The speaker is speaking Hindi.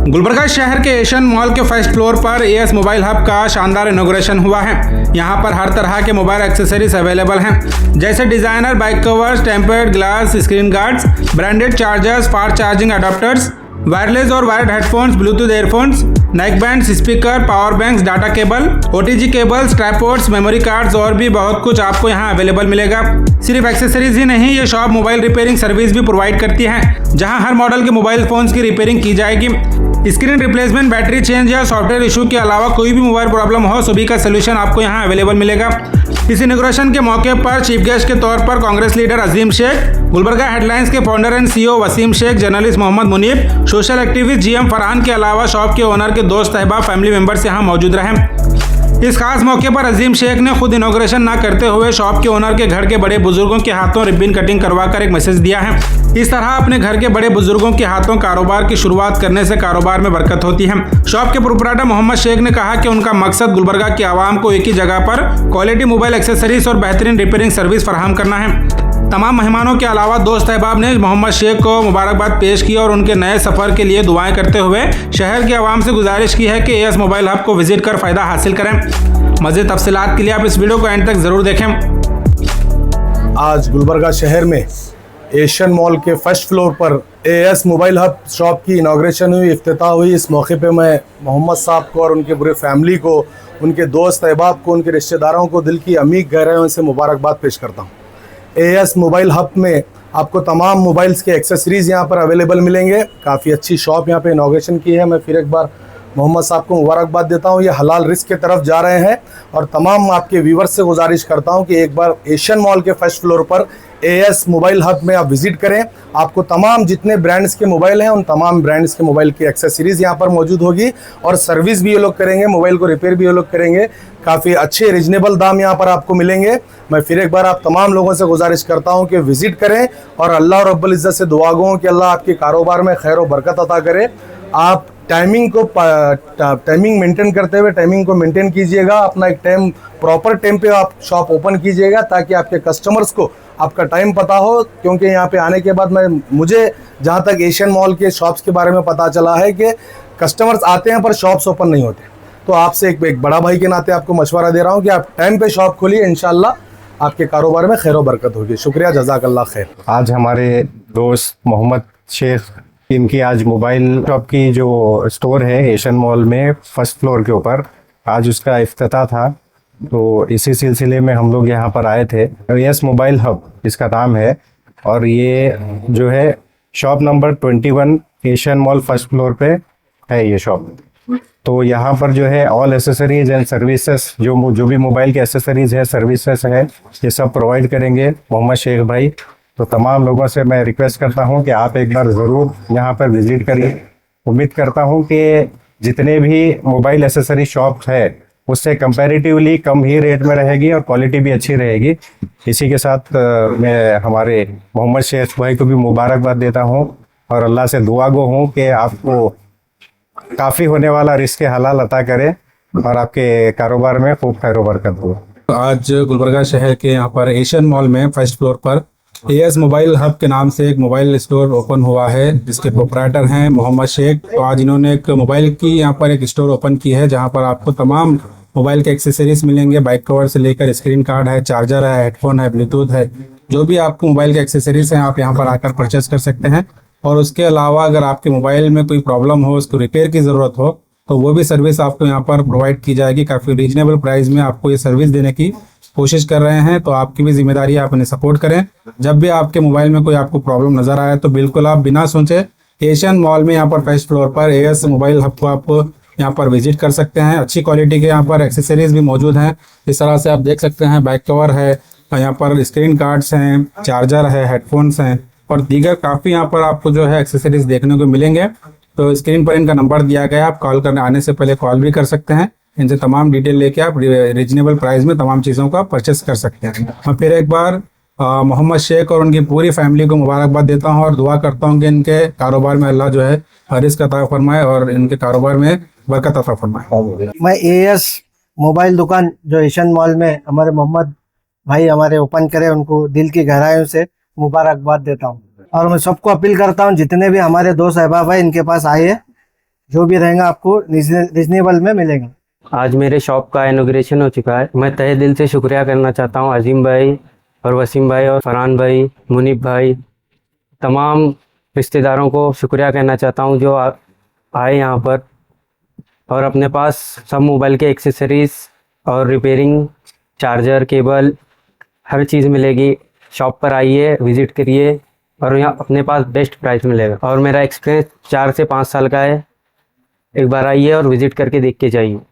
गुलबर्गा शहर के एशियन मॉल के फर्स्ट फ्लोर पर एएस मोबाइल हब का शानदार इनॉग्रेशन हुआ है। यहाँ पर हर तरह के मोबाइल एक्सेसरीज अवेलेबल हैं, जैसे designer bike covers, tempered glass screen guards, branded chargers, fast charging adapters, wireless और wired headphones, Bluetooth earphones, neck bands, speaker, power banks, data cable, OTG cables, tripods, memory cards और भी बहुत कुछ आपको यहाँ अवेलेबल मिलेगा। सिर्फ एक्सेसरीज ही नहीं, ये शॉप मोबाइल रिपेयरिंग सर्विस भी प्रोवाइड करती है, जहाँ हर मॉडल के मोबाइल फोन्स की रिपेयरिंग की जाएगी। स्क्रीन रिप्लेसमेंट, बैटरी चेंज या सॉफ्टवेयर इशू के अलावा कोई भी मोबाइल प्रॉब्लम हो, सभी का सोल्यूशन आपको यहाँ अवेलेबल मिलेगा। इस इनॉग्रेशन के मौके पर चीफ गेस्ट के तौर पर कांग्रेस लीडर अजीम शेख, गुलबर्गा हेडलाइंस के founder and CEO Waseem Shaikh, journalist Mohammed Muneeb, social activist GM Farhan के अलावा शॉप के ओनर के दोस्त, अहबाब, फैमिली मेंबर्स यहाँ मौजूद रहे। इस खास मौके पर अजीम शेख ने खुद इनॉग्रेशन ना करते हुए शॉप के ओनर के घर के बड़े बुजुर्गों के हाथों रिबन कटिंग करवाकर एक मैसेज दिया है। इस तरह अपने घर के बड़े बुजुर्गों के हाथों कारोबार की शुरुआत करने से कारोबार में बरकत होती है। शॉप के प्रोप्राइटर मोहम्मद शेख ने कहा कि उनका मकसद गुलबर्गा की आवाम को एक ही जगह पर क्वालिटी मोबाइल एक्सेसरीज और बेहतरीन रिपेयरिंग सर्विस फराहम करना है। तमाम मेहमानों के अलावा दोस्त अहबाब ने मोहम्मद शेख को मुबारकबाद पेश की और उनके नए सफ़र के लिए दुआएं करते हुए शहर के आवाम से गुजारिश की है कि एएस मोबाइल हब को विजिट कर फ़ायदा हासिल करें। मज़ीद तफसीलात के लिए आप इस वीडियो को एंड तक ज़रूर देखें। आज गुलबर्गा शहर में एशियन मॉल के फर्स्ट फ्लोर पर एएस मोबाइल हब शॉप की इनॉग्रेशन हुई, इफ्तिताह हुई। इस मौके पे मैं मोहम्मद साहब को और उनके पूरे फैमिली को, उनके दोस्त अहबाब को, उनके रिश्तेदारों को दिल की अमीर गहराइयों से मुबारकबाद पेश करता हूँ। एएस मोबाइल हब में आपको तमाम मोबाइल्स के एक्सेसरीज़ यहाँ पर अवेलेबल मिलेंगे। काफ़ी अच्छी शॉप यहाँ पे इनॉग्रेशन की है। मैं फिर एक बार मोहम्मद साहब को मुबारकबाद देता हूँ। ये हलाल रिस्क की तरफ जा रहे हैं और तमाम आपके व्यूवर्स से गुजारिश करता हूँ कि एक बार एशियन मॉल के फर्स्ट फ्लोर पर एएस मोबाइल हब में आप विज़िट करें। आपको तमाम जितने ब्रांड्स के मोबाइल हैं उन तमाम ब्रांड्स के मोबाइल की एक्सेसरीज़ यहाँ पर मौजूद होगी और सर्विस भी ये लोग करेंगे, मोबाइल को रिपेयर भी ये लोग करेंगे। काफ़ी अच्छे रिजनेबल दाम यहाँ पर आपको मिलेंगे। मैं फिर एक बार आप तमाम लोगों से गुजारिश करता हूँ कि विज़िट करें और अल्लाह रब्बुल इज़्ज़त से दुआ गो कि अल्लाह आपके कारोबार में खैर व बरकत अता करे। आप टाइमिंग मेंटेन करते हुए टाइमिंग को मेंटेन कीजिएगा। अपना एक प्रॉपर टाइम पे आप शॉप ओपन कीजिएगा ताकि आपके कस्टमर्स को आपका टाइम पता हो, क्योंकि यहाँ पे आने के बाद मुझे जहाँ तक एशियन मॉल के शॉप्स के बारे में पता चला है कि कस्टमर्स आते हैं पर शॉप्स ओपन नहीं होते। तो आपसे एक बड़ा भाई के नाते आपको मशवरा दे रहा हूँ कि आप टाइम पे शॉप खोलिए, इंशाल्लाह आपके कारोबार में खैर व बरकत होगी। शुक्रिया, जज़ाकल्लाह खैर। आज हमारे दोस्त मोहम्मद शेख, इनकी आज मोबाइल शॉप की जो स्टोर है एशियन मॉल में फर्स्ट फ्लोर के ऊपर, आज उसका इफ्तिताह था। तो इसी सिलसिले में हम लोग यहाँ पर आए थे। एएस मोबाइल हब इसका नाम है और ये जो है shop number 21 Asian mall first floor पे है ये शॉप। तो यहाँ पर जो है ऑल एसेसरीज एंड सर्विसेज, जो भी मोबाइल के एसेसरीज है, सर्विसेज है, ये सब प्रोवाइड करेंगे मोहम्मद शेख भाई। तो तमाम लोगों से मैं रिक्वेस्ट करता हूँ कि आप एक बार ज़रूर यहाँ पर विज़िट करिए। उम्मीद करता हूँ कि जितने भी मोबाइल एसेसरी शॉप है उससे कंपैरेटिवली कम ही रेट में रहेगी और क्वालिटी भी अच्छी रहेगी। इसी के साथ मैं हमारे मोहम्मद शेख भाई को भी मुबारकबाद देता हूँ और अल्लाह से दुआ गो हूँ कि आपको काफ़ी होने वाला रिस्क हलाल अता करे और आपके कारोबार में खूब खैर व बरकत हो। आज गुलबर्गा शहर के यहाँ पर एशियन मॉल में फर्स्ट फ्लोर पर एएस मोबाइल हब के नाम से एक मोबाइल स्टोर ओपन हुआ है, जिसके प्रोप्राइटर हैं मोहम्मद शेख। तो आज इन्होंने एक मोबाइल की यहाँ पर एक स्टोर ओपन की है, जहाँ पर आपको तमाम मोबाइल के एक्सेसरीज मिलेंगे। बाइक कवर से लेकर स्क्रीन कार्ड है, चार्जर है, हेडफोन है, ब्लूटूथ है, जो भी आपको मोबाइल के एक्सेसरीज हैं आप यहाँ पर आकर परचेस कर सकते हैं। और उसके अलावा अगर आपके मोबाइल में कोई प्रॉब्लम हो, उसको रिपेयर की ज़रूरत हो, तो वो भी सर्विस आपको यहाँ पर प्रोवाइड की जाएगी। काफ़ी रीजनेबल प्राइस में आपको ये सर्विस देने की कोशिश कर रहे हैं। तो आपकी भी जिम्मेदारी है आप उन्हें सपोर्ट करें। जब भी आपके मोबाइल में कोई आपको प्रॉब्लम नज़र आए तो बिल्कुल आप बिना सोचे एशियन मॉल में यहाँ पर फर्स्ट फ्लोर पर एएस मोबाइल हब को आप यहाँ पर विजिट कर सकते हैं। अच्छी क्वालिटी के यहाँ पर एक्सेसरीज भी मौजूद हैं। इस तरह से आप देख सकते हैं, बैक कवर है, यहाँ पर स्क्रीन कार्ड्स हैं, चार्जर है, हेडफोन्स हैं और दीगर काफ़ी यहाँ पर आपको जो है एक्सेसरीज देखने को मिलेंगे। तो स्क्रीन पर इनका नंबर दिया गया है, आप कॉल करने आने से पहले कॉल भी कर सकते हैं। इनसे तमाम डिटेल लेके आप रीजनेबल प्राइस में तमाम चीज़ों का परचेस कर सकते हैं। मैं फिर एक बार मोहम्मद शेख और उनकी पूरी फैमिली को मुबारकबाद देता हूं और दुआ करता हूं कि इनके कारोबार में अल्लाह जो है रिस्क अता फरमाए और इनके कारोबार में बरकत अता फरमाए। मैं एएस मोबाइल दुकान जो एशियन मॉल में हमारे मोहम्मद भाई हमारे ओपन करे, उनको दिल की गहराइयों से मुबारकबाद देता हूँ। और मैं सबको अपील करता हूँ जितने भी हमारे दोस्त अहबाब है इनके पास आइए, जो भी रहेगा आपको रिजनेबल में मिलेगा। आज मेरे शॉप का इनॉग्रेशन हो चुका है। मैं तहे दिल से शुक्रिया करना चाहता हूँ अजीम भाई और वसीम भाई और फरहान भाई, मुनीब भाई, तमाम रिश्तेदारों को शुक्रिया कहना चाहता हूँ जो आए यहाँ पर और अपने पास सब मोबाइल के एक्सेसरीज़ और रिपेयरिंग, चार्जर, केबल, हर चीज़ मिलेगी। शॉप पर आइए, विज़िट करिए और यहाँ अपने पास बेस्ट प्राइस मिलेगा। और मेरा एक्सपीरियंस 4 से 5 साल का है। एक बार आइए और विज़िट करके देख के जाइए।